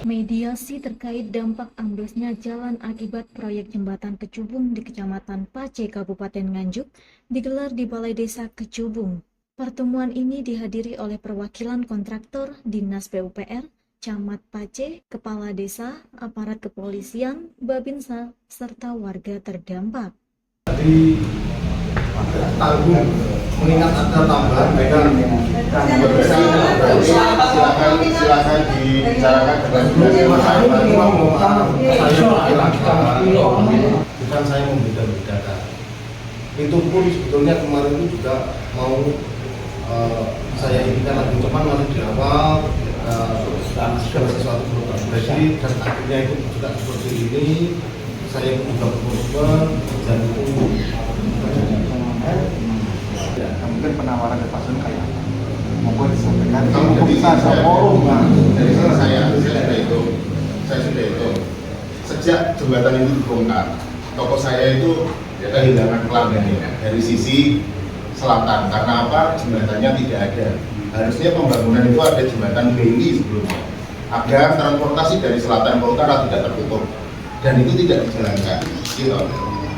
Mediasi terkait dampak amblesnya jalan akibat proyek jembatan Kecubung di Kecamatan Pace, Kabupaten Nganjuk digelar di Balai Desa Kecubung. Pertemuan ini dihadiri oleh perwakilan kontraktor, Dinas PUPR, Camat Pace, Kepala Desa, aparat kepolisian, Babinsa, serta warga terdampak. Di tanggung mengingat ada tambahan dengan silakan dibicarakan bukan saya membeda-bedakan. Itu pun sebetulnya kemarin itu juga mau saya inginkan lebih cepat masih di awal segala sesuatu berubah dan akhirnya itu juga seperti ini. Saya juga berkomitmen dan itu ya, mungkin penawaran ke Pak Sun kayak apa? Mungkin disampaikan. Kalau jadi ada forum, dari saya sudah itu sejak jembatan itu dibongkar, toko saya itu kehilangan pelanggannya dari sisi selatan karena apa? Jembatannya tidak ada. Harusnya pembangunan itu ada jembatan BI sebelumnya agar transportasi dari selatan ke utara tidak tertutup dan itu tidak dijalankan. Gitu.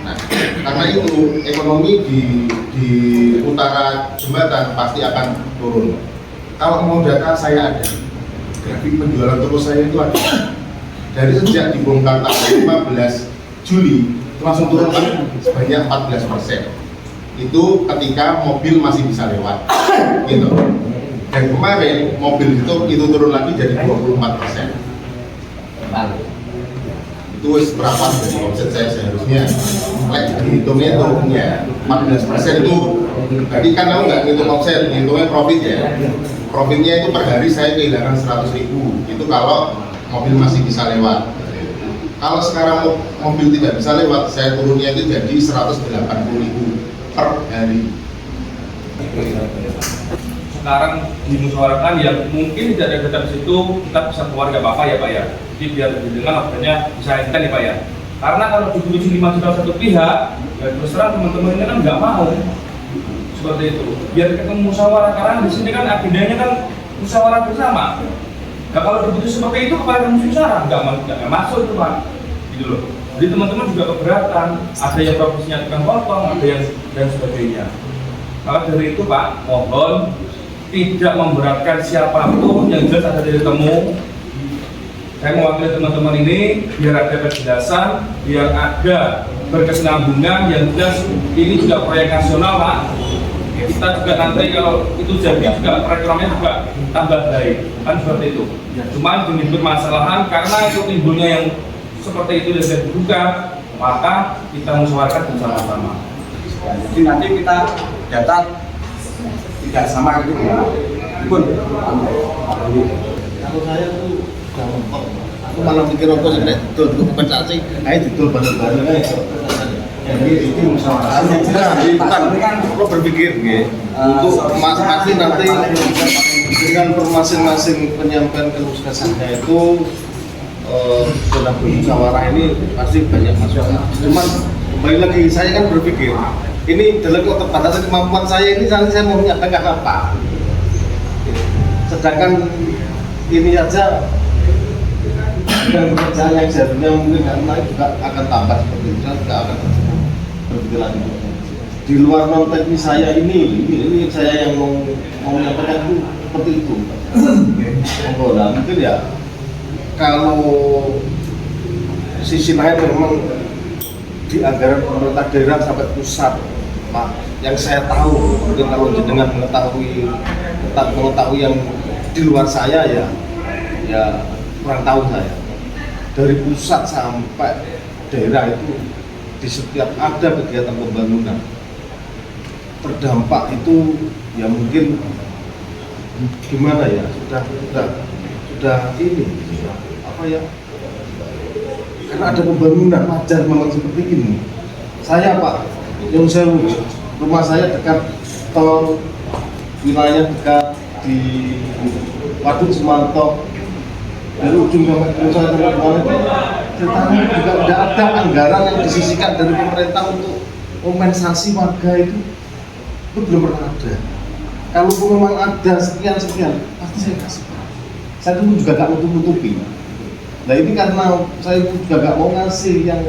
Nah, karena itu ekonomi di utara jembatan pasti akan turun. Kalau mau data saya ada, grafik penjualan toko saya itu ada. Dari sejak dibongkar tanggal 15 Juli itu langsung turun sebanyak 14%. Itu ketika mobil masih bisa lewat, gitu. Dan kemarin mobil itu turun lagi jadi 24%. Itu berapa dari omset saya seharusnya hitungnya 14% itu tadi kan kamu nggak ngitung omset, ngitungnya profit ya. Profitnya itu per hari saya kehilangan 100.000 itu kalau mobil masih bisa lewat. Kalau sekarang mobil tidak bisa lewat, saya turunnya itu jadi 180.000 per hari. Sekarang dimusyawarahkan yang mungkin tidak ada data di situ, kita bisa keluar nggak apa-apa ya Pak ya. Jadi biar dengan apanya bisa enten ya Pak ya. Karena kalau dibutuhin 5 juta satu pihak, ya terus terang teman-teman ini kan nggak mau seperti itu. Biar ketemu musyawarah karena di sini kan agendanya kan musyawarah bersama. Nah kalau dibutuhin seperti itu kepada musyawarah nggak masuk itu Pak, gitu loh. Jadi teman-teman juga keberatan. Ada yang profesinya tukang potong, ada yang dan sebagainya. Maka dari itu Pak, mohon tidak memberatkan siapapun, yang jelas ada titik temu. Saya mewakili teman-teman ini biar ada kejelasan, biar ada berkesinambungan. Yang jelas ini juga proyek nasional Pak. Kita juga nanti kalau itu jadi juga perekonomian juga tambah baik, kan seperti itu. Cuma ini permasalahan karena itu timbulnya yang seperti itu dan saya dibuka, maka kita musyawarahkan bersama-sama. Jadi nanti kita data tidak sama gitu ya. Pun Kalau saya tuh gampang, aku malah mikir apa sih betul kompensasi, ayo betul bareng-bareng aja. Jadi itu musyawarah. Bukan, aku berpikir untuk masing-masing nanti dengan masing-masing penyampaian keluh kesahnya itu dalam bermusyawarah ini pasti banyak masukan. Cuman kembali lagi saya kan berpikir ini dalam keterbatasan kemampuan saya ini saya mau menyampaikan apa. Sedangkan ini saja dengan pekerjaan yang seharusnya mungkin karena juga akan tambah seperti itu, saya juga akan berpikir lagi. Di luar non teknis saya ini saya yang mau menyampaikan itu seperti itu. Nah, mungkin ya kalau sisi lain memang di anggaran pemerintah daerah sampai pusat, Pak, yang saya tahu mungkin kalau jenengan mengetahui yang di luar saya ya kurang tahu saya. Dari pusat sampai daerah itu di setiap ada kegiatan pembangunan terdampak itu ya mungkin gimana ya sudah ini apa ya, karena ada pembangunan wajar memang seperti ini. Saya Pak, yang saya rumah saya dekat tol, wilayah dekat di Waduk Semantok, dari ujung sampai ke Nusa Tenggara, tetapi juga tidak ada anggaran yang disisihkan dari pemerintah untuk kompensasi warga itu belum pernah ada. Kalaupun memang ada sekian pasti saya kasih. Saya dulu juga gak nutup-nutupi. Nah ini karena saya juga gak mau ngasih yang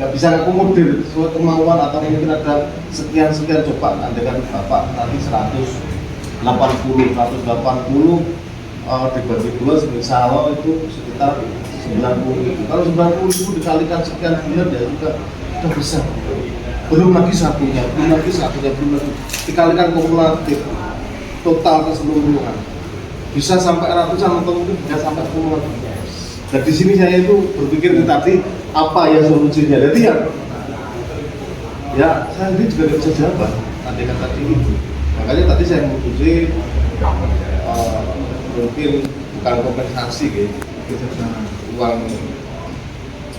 nggak bisa ngakomodir sesuai kemauan, atau mungkin ada sekian coba andaikan Bapak nanti 180 dibagi 2 semisal itu sekitar 90.000. Kalau 90.000 dikalikan sekian bulan ya juga sudah besar. Belum lagi satunya, belum lagi dikalikan kumulatif total keseluruhan bisa sampai ratusan atau mungkin bisa sampai puluhan. Dan di sini saya itu berpikir tadi apa ya solusinya. Jadi ya saya ini juga tidak bisa jawab andaikan tadi itu. Makanya tadi saya memutuskan mungkin bukan kompensasi gitu, uang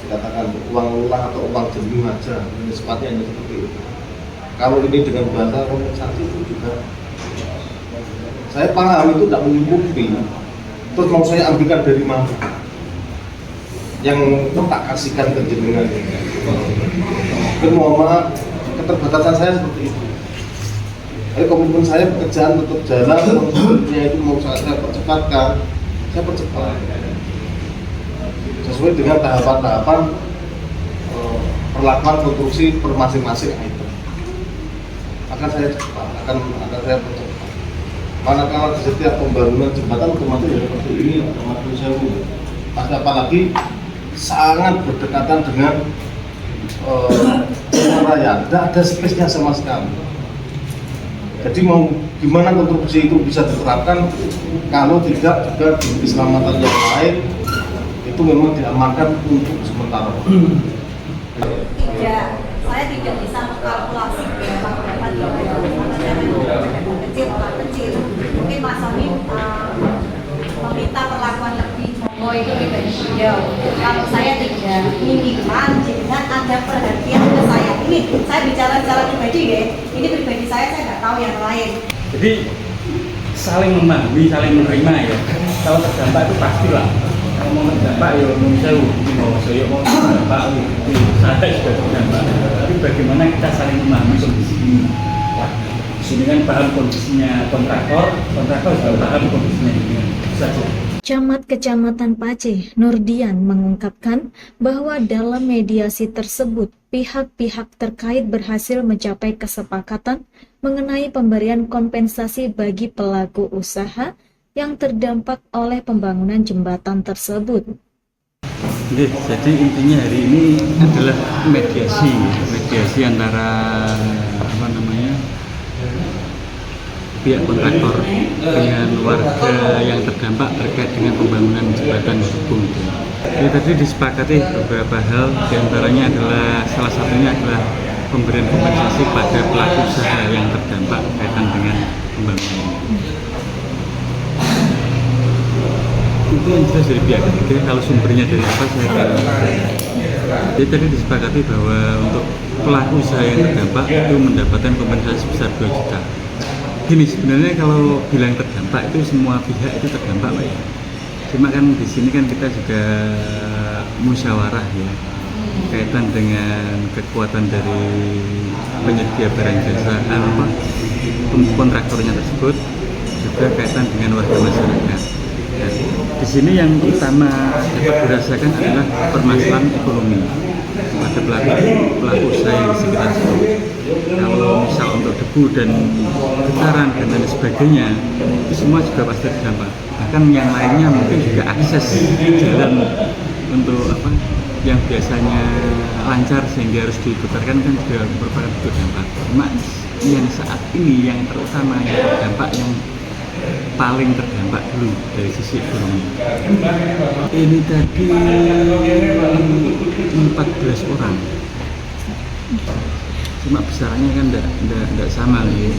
dikatakan uang lulah atau uang jenuh aja, sepatnya hanya seperti itu. Kalau ini dengan bahasa kompensasi itu juga saya paham itu tidak mencukupi. Terus mau saya ambilkan dari mana? Yang tak kasihkan ke jenengan. Mungkin mohon maaf, keterbatasan saya seperti itu. Tapi komitmen saya pekerjaan tetap jalan, maksudnya itu mau saya percepatkan, saya percepat. Sesuai dengan tahapan-tahapan perlakuan konstruksi per masing-masing item. Akan saya cepat, akan saya percepat. Manakala di setiap pembangunan jembatan otomatis ya seperti ini, otomatis saya pasti apalagi sangat berdekatan dengan raya, tidak ada space-nya sama sekali. Jadi mau gimana konstruksi itu bisa diterapkan kalau tidak juga di keselamatan yang lain itu memang diamankan untuk sementara. Saya tidak bisa mengkalkulasi berapa kecil. Mungkin Mas Sony meminta perlakuan lebih. Oh itu pribadi beliau. Kalau saya tidak minimal dengan ada perhatian ke saya. Ini saya bicara secara pribadi ya. Ini pribadi saya nggak tahu yang lain. Jadi saling memahami, saling menerima ya. Kalau terdampak itu pastilah. Kalau mau terdampak ya mau saya mau terdampak itu saya sudah terdampak. Tapi bagaimana kita saling memahami kondisi ini? Di sini kan paham kondisinya kontraktor juga paham kondisinya ini. Saja. Camat Kecamatan Pace, Nurdian, mengungkapkan bahwa dalam mediasi tersebut, pihak-pihak terkait berhasil mencapai kesepakatan mengenai pemberian kompensasi bagi pelaku usaha yang terdampak oleh pembangunan jembatan tersebut. Jadi intinya hari ini adalah mediasi antara pihak kontraktor dengan warga yang terdampak terkait dengan pembangunan jembatan Cibung. Jadi tadi disepakati beberapa hal, diantaranya adalah salah satunya adalah pemberian kompensasi pada pelaku usaha yang terdampak berkaitan dengan pembangunan. Itu yang jelas dari pihak ketiga. Kalau sumbernya dari apa saya tahu. Jadi tadi disepakati bahwa untuk pelaku usaha yang terdampak itu mendapatkan kompensasi sebesar 2 juta. Gini, sebenarnya kalau bilang terdampak itu semua pihak itu terdampak Pak ya. Cuma kan di sini kan kita juga musyawarah ya, kaitan dengan kekuatan dari penyedia barang jasa kontraktornya tersebut, juga kaitan dengan warga masyarakat. Dan di sini yang utama dapat dirasakan adalah permasalahan ekonomi pada pelaku usaha yang di sekitar situ. Kalau misal untuk debu dan getaran dan lain sebagainya, itu semua juga pasti terdampak. Bahkan yang lainnya mungkin juga akses jalan untuk yang biasanya lancar sehingga harus diputarkan kan juga merupakan terdampak. Cuma yang saat ini yang terutama yang terdampak, yang paling terdampak dulu dari sisi ekonomi. Ini tadi 14 orang. Cuma besarannya kan tidak sama nih.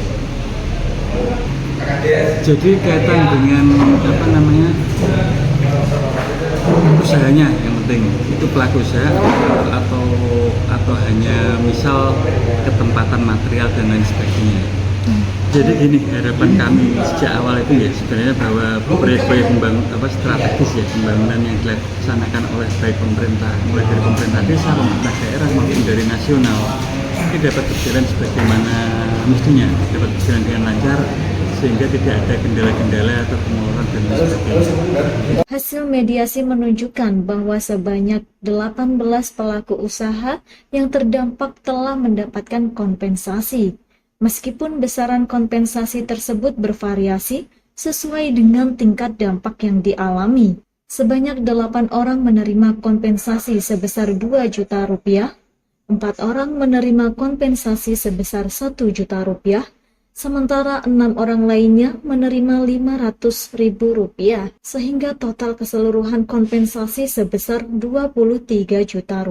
Jadi kaitan dengan usahanya yang penting itu pelaku usaha atau hanya misal ketempatan material dan lain sebagainya. Jadi gini, harapan kami sejak awal itu ya sebenarnya bahwa proyek-proyek strategis ya pembangunan yang dilaksanakan oleh baik pemerintah, mulai dari pemerintah desa, pemerintah daerah maupun dari nasional, ini dapat berjalan sebagaimana mestinya, dapat berjalan dengan lancar sehingga tidak ada kendala-kendala atau pengeluaran dan lain sebagainya. Hasil mediasi menunjukkan bahwa sebanyak 18 pelaku usaha yang terdampak telah mendapatkan kompensasi. Meskipun besaran kompensasi tersebut bervariasi sesuai dengan tingkat dampak yang dialami. Sebanyak 8 orang menerima kompensasi sebesar 2 juta rupiah, 4 orang menerima kompensasi sebesar 1 juta rupiah, sementara 6 orang lainnya menerima Rp500.000, sehingga total keseluruhan kompensasi sebesar Rp23 juta.